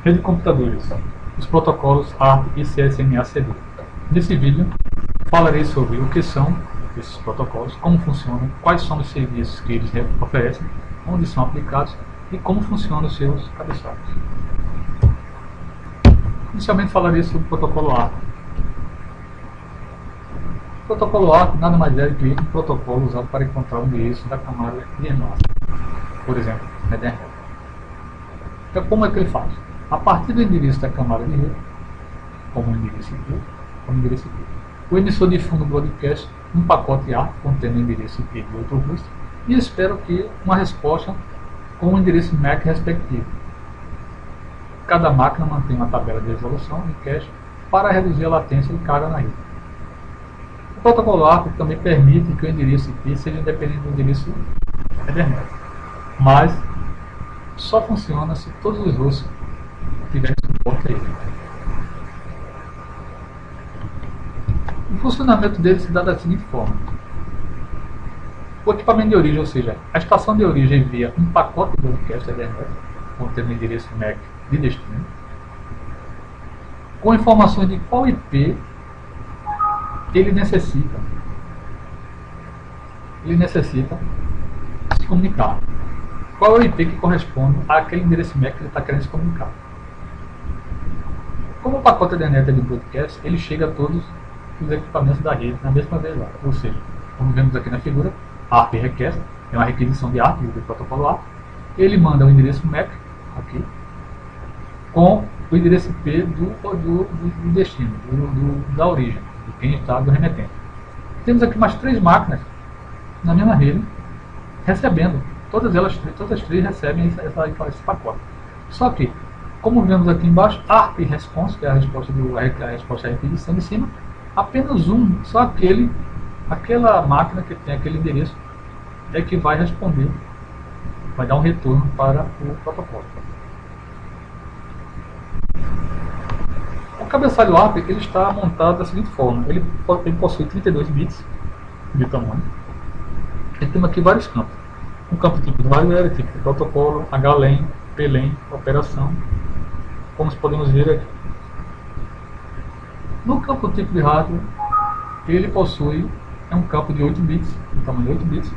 Rede de computadores, os protocolos ARP e CSMA/CD. Nesse vídeo, falarei sobre o que são esses protocolos, como funcionam, quais são os serviços que eles oferecem, onde são aplicados e como funcionam os seus cabeçalhos. Inicialmente falarei sobre o protocolo ARP. O protocolo ARP nada mais é que um protocolo usado para encontrar o endereço da camada de enlace, por exemplo, na Ethernet. Então, como é que ele faz? A partir do endereço da camada de rede, como endereço IP, o emissor difunde o broadcast um pacote ARP contendo o endereço IP de outro host e espera que uma resposta com o endereço MAC respectivo. Cada máquina mantém uma tabela de resolução em cache para reduzir a latência de carga na rede. O protocolo ARP também permite que o endereço IP seja independente do endereço Ethernet, mas só funciona se todos os hosts tiverem suporte a ele. O funcionamento dele se dá da seguinte forma: o equipamento de origem, ou seja, a estação de origem, envia um pacote de broadcast Ethernet contendo o endereço MAC de destino, com informações de qual IP ele necessita se comunicar. Qual é o IP que corresponde àquele endereço MAC que ele está querendo se comunicar. Como o pacote Ethernet é de broadcast, ele chega a todos os equipamentos da rede na mesma velocidade. Ou seja, como vemos aqui na figura, ARP request é uma requisição de ARP, do protocolo ARP. Ele manda o endereço MAC aqui com o endereço IP do destino, da origem, de quem está do remetente. Temos aqui mais 3 máquinas na mesma rede recebendo. Todas as três recebem esse pacote. Só que, como vemos aqui embaixo, ARP response, que é a resposta à requisição de cima, apenas só aquela máquina que tem aquele endereço é que vai responder, vai dar um retorno para o protocolo. O cabeçalho ARP ele está montado da seguinte forma: ele possui 32 bits de tamanho. E temos aqui vários campos. Um campo tipo de hardware, tipo de protocolo, HLAN, PLAN, operação, como podemos ver aqui. No campo tipo de hardware, ele possui um campo de 8 bits, de tamanho de 8 bits,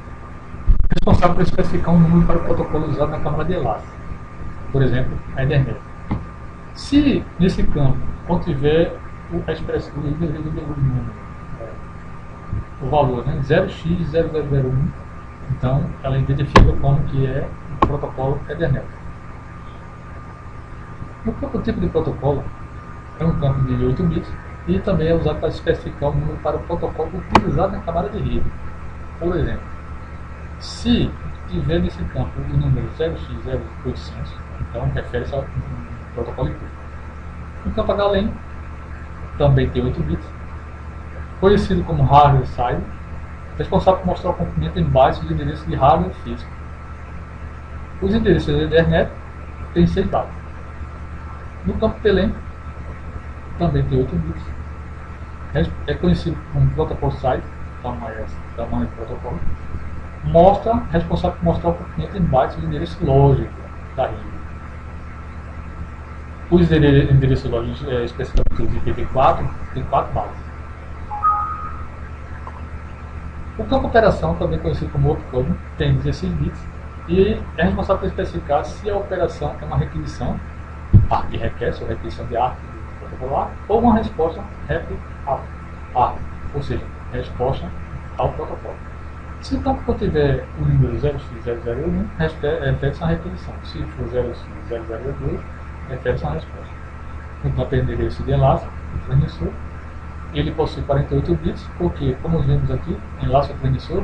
responsável por especificar um número para o protocolo usado na camada de enlace, por exemplo, a Ethernet. Se nesse campo contiver o valor, né, 0x0001, então ela identifica como que é o protocolo Ethernet. O campo tipo de protocolo é um campo de 8 bits e também é usado para especificar o número para o protocolo utilizado na camada de rede. Por exemplo, se tiver nesse campo o número 0x0800, então refere-se ao protocolo IP. O campo HLAN também tem 8 bits, conhecido como hardware side, responsável por mostrar o comprimento em bytes dos endereços de hardware físico. Os endereços de Ethernet têm 6 bytes. No campo PLAN também tem 8 bits. É conhecido como protocol side, tamanho do protocolo. Responsável por mostrar o comprimento em bytes do endereço lógico da rede. Os endereços lógicos especificados de IPv4 têm 4 bytes. O campo operação, também conhecido como opcode, tem 16 bits e é responsável por especificar se a operação é uma requisição ARP request, ou requisição de ARP do protocolo ARP, ou uma resposta ARP, ou seja, resposta ao protocolo. Se o campo contiver o número 0x0001, refere-se a uma requisição. Se for 0x0002, refere-se a uma resposta. No campo endereço de enlace, o transmissor, ele possui 48 bits, porque, como vemos aqui, enlace ao transmissor,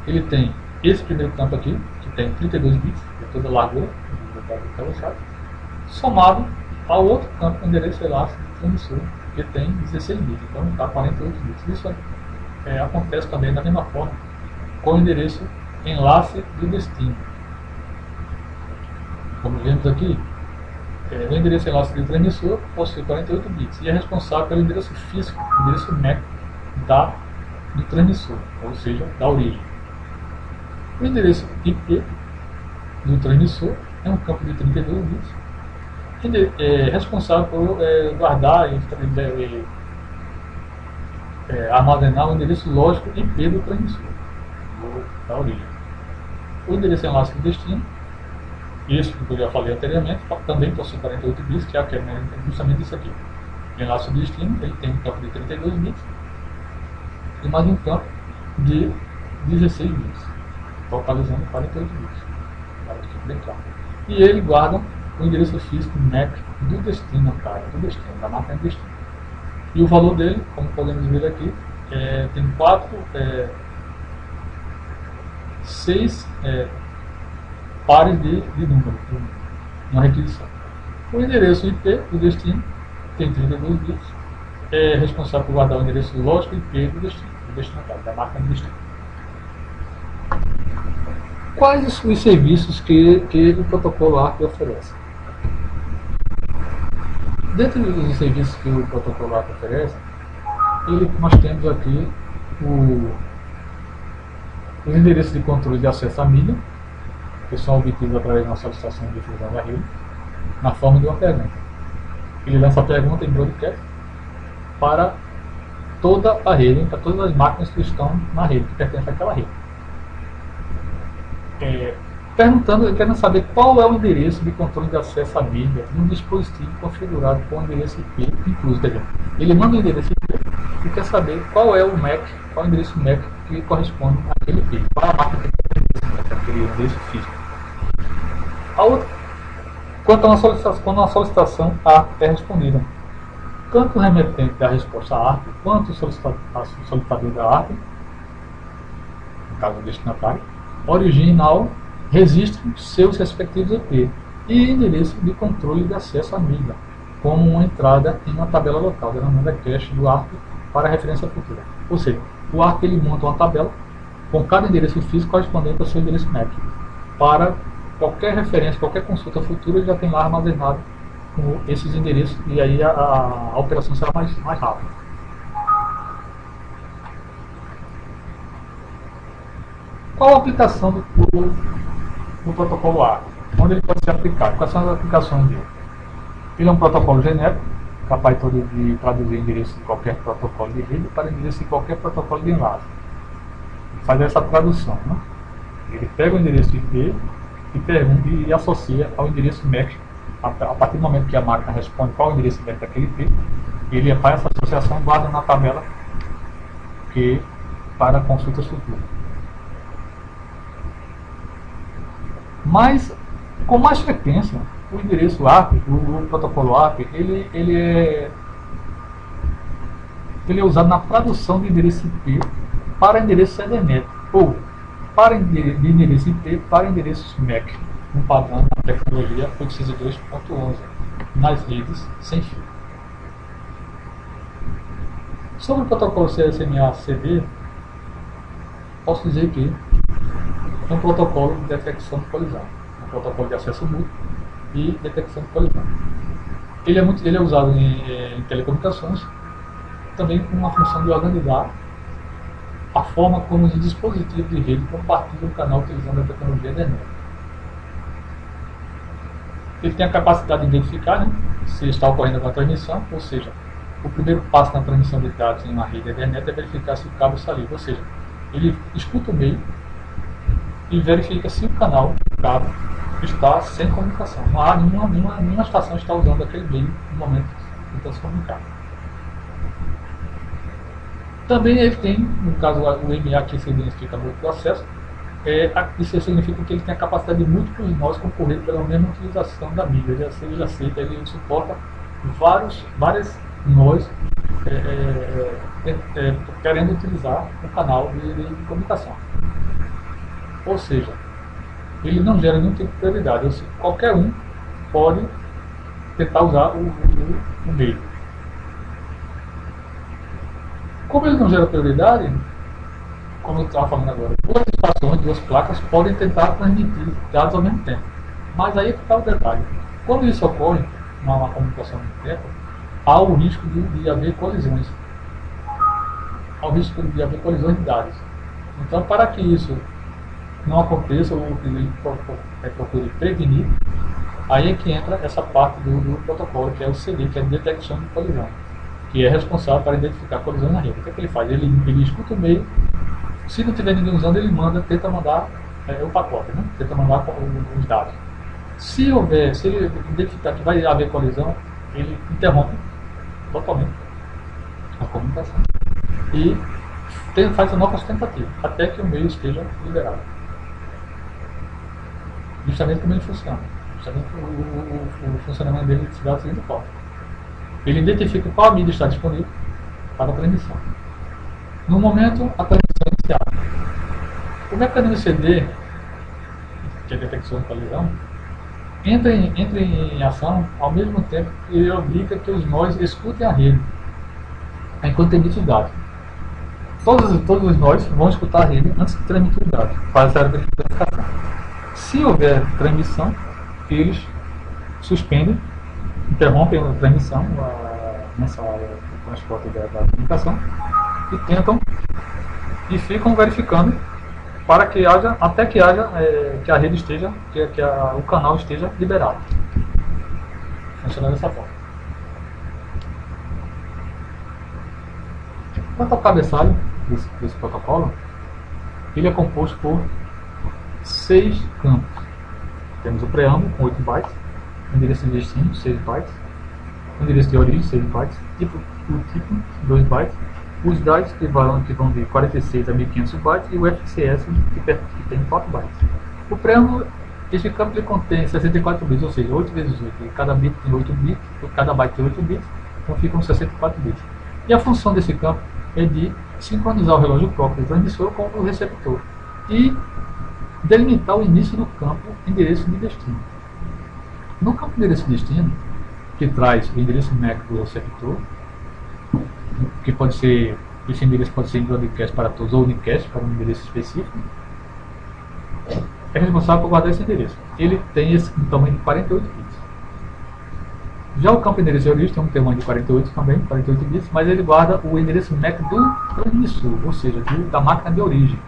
ele tem esse primeiro campo aqui, que tem 32 bits, de toda a largura do cabeçalho, somado ao outro campo endereço enlace do transmissor, que tem 16 bits, então dá 48 bits. Isso acontece também da mesma forma com o endereço enlace do destino. Como vemos aqui, o endereço enlace do transmissor possui 48 bits e é responsável pelo endereço físico, o endereço MAC do transmissor, ou seja, da origem. O endereço IP do transmissor é um campo de 32 bits responsável por guardar e armazenar o endereço lógico IP do transmissor, da origem. O endereço enlace do destino, isso que eu já falei anteriormente, também possui 48 bits, que é justamente isso aqui. O enlace do destino ele tem um campo de 32 bits e mais um campo de 16 bits, totalizando 48 bits, para que fique bem claro. E ele guarda o endereço físico MAC do destino, da máquina de destino. E o valor dele, como podemos ver aqui, tem 6 pares de números, uma requisição. O endereço IP do destino tem 32 bits, é responsável por guardar o endereço lógico IP do destinatário, da máquina de destino. Quais os serviços que o protocolo ARP oferece? Dentro dos serviços que o protocolo ARP oferece, nós temos aqui os endereços de controle de acesso à mídia, que são obtidos através de uma solicitação de difusão da rede, na forma de uma pergunta. Ele lança a pergunta em broadcast para toda a rede, para todas as máquinas que estão na rede, que pertencem àquela rede. Querendo saber qual é o endereço de controle de acesso à mídia de um dispositivo configurado com o endereço IP incluso. Quer dizer, ele manda o endereço IP e quer saber qual é o MAC, qual é o endereço MAC que corresponde àquele IP, qual é a máquina que tem aquele endereço físico. Quando uma solicitação A é respondida, tanto o remetente da resposta ARP quanto o solicitador da ARP, no caso do destinatário, original, registram seus respectivos IP e endereço de controle de acesso à mídia, como uma entrada em uma tabela local, denominada cache do ARP para referência futura. Ou seja, o ARP ele monta uma tabela com cada endereço físico correspondente ao seu endereço MAC. Para qualquer referência, qualquer consulta futura, ele já tem lá armazenado esses endereços e aí a operação será mais rápida. Qual a aplicação do protocolo ARP? Onde ele pode ser aplicado? Quais são as aplicações dele? Ele é um protocolo genérico, capaz de traduzir endereço de qualquer protocolo de rede para endereço de qualquer protocolo de enlace. Faz essa tradução, né? Ele pega o endereço IP e associa ao endereço MAC. A partir do momento que a máquina responde qual é o endereço MAC daquele IP, ele faz essa associação e guarda na tabela para consultas futuras. Mas, com mais frequência, o endereço ARP, o protocolo ARP, ele é usado na tradução de endereço IP para endereço Ethernet, ou de endereço IP para endereços MAC, um padrão na tecnologia 802.11, nas redes sem fio. Sobre o protocolo CSMA-CD, posso dizer que é um protocolo de detecção de colisão, um protocolo de acesso mútuo e detecção de colisão. Ele é usado em telecomunicações, também com uma função de organizar a forma como os dispositivos de rede compartilham o canal utilizando a tecnologia Ethernet. Ele tem a capacidade de identificar, né, se está ocorrendo alguma transmissão, ou seja, o primeiro passo na transmissão de dados em uma rede Ethernet é verificar se o cabo saiu, ou seja, ele escuta o meio e verifica se o canal, o cabo, está sem comunicação. Não há nenhuma estação está usando aquele meio no momento tentando se comunicar. Também ele tem, no caso o MA, que significa múltiplo acesso, isso significa que ele tem a capacidade de múltiplos nós concorrer pela mesma utilização da mídia. Ele suporta várias nós querendo utilizar o canal de comunicação. Ou seja, ele não gera nenhum tipo de prioridade. Qualquer um pode tentar usar o meio. Como ele não gera prioridade, como eu estava falando agora, duas estações, duas placas podem tentar transmitir dados ao mesmo tempo. Mas aí está o detalhe. Quando isso ocorre, numa comunicação de tempo, há o risco de haver colisões. Há o risco de haver colisões de dados. Então, para que isso não aconteça ou que ele procure prevenir, aí é que entra essa parte do protocolo, que é o CD, que é a detecção de colisão, que é responsável para identificar colisão na rede. O que é que ele faz? Ele escuta o meio, se não tiver ninguém usando, ele tenta mandar o pacote, né? Tenta mandar os dados. Se ele identificar que vai haver colisão, ele interrompe totalmente a comunicação e faz novas tentativas, até que o meio esteja liberado. Justamente como ele funciona. Justamente o funcionamento dele se dá da seguinte forma. Ele identifica qual mídia está disponível para a transmissão. No momento, a transmissão é iniciada. O mecanismo CD, que é a detecção de colisão, entra em ação ao mesmo tempo que ele obriga que os nós escutem a rede enquanto emite os dados. Todos os nós vão escutar a rede antes de transmitir os dados, para essa verificação. Se houver transmissão, eles suspendem, interrompem a transmissão, o transporte da comunicação, e tentam e ficam verificando para que haja, até que haja que a rede esteja, o canal esteja liberado. Funciona dessa forma. Quanto ao cabeçalho desse protocolo, ele é composto por 6 campos. Temos o preâmbulo com 8 bytes, o endereço de destino 6 bytes, o endereço de origem 6 bytes, o tipo 2 bytes, os dados que vão de 46 a 1500 bytes e o FCS que tem 4 bytes. O preâmbulo, esse campo ele contém 64 bits, ou seja, 8 vezes 8, e cada bit tem 8 bits, cada byte tem 8 bits, então ficam 64 bits. E a função desse campo é de sincronizar o relógio próprio do transmissor com o receptor e delimitar o início do campo endereço de destino. No campo endereço de destino, que traz o endereço MAC do receptor, que pode ser, esse endereço pode ser em broadcast para todos ou unicast para um endereço específico, é responsável por guardar esse endereço. Ele tem um tamanho de 48 bits. Já o campo endereço de origem tem um tamanho de 48 também, 48 bits, mas ele guarda o endereço MAC do transmissor, ou seja, da máquina de origem.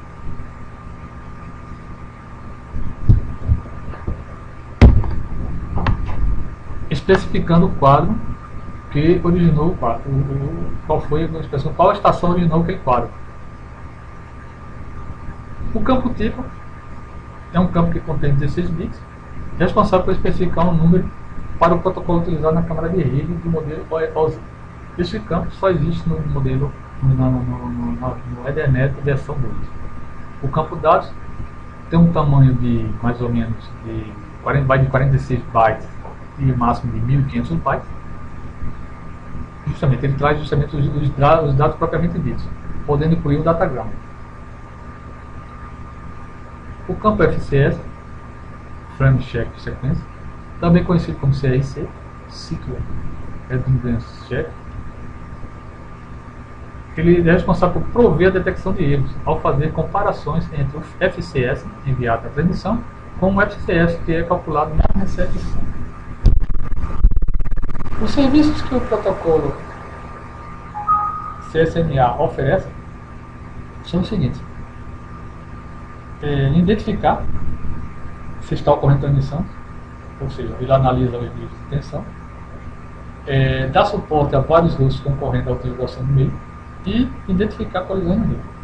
Especificando o quadro que originou o quadro, qual a estação originou aquele quadro. O campo tipo é um campo que contém 16 bits, responsável por especificar um número para o protocolo utilizado na câmara de rede do modelo OSI. Esse campo só existe no modelo no Ethernet versão 2. O campo dados tem um tamanho de mais ou menos de 46 bytes e máximo de 1500 bytes. Justamente, ele traz justamente os dados propriamente ditos, podendo incluir o datagrama. O campo FCS, Frame Check Sequence, também conhecido como CRC, Sequence Redundance Check, ele é responsável por prover a detecção de erros, ao fazer comparações entre o FCS enviado à transmissão com o FCS que é calculado na recepção. Os serviços que o protocolo CSMA oferece são os seguintes: identificar se está ocorrendo transmissão, ou seja, ele analisa o envio de tensão, dá suporte a vários hosts concorrendo à utilização do meio e identificar colisões no meio.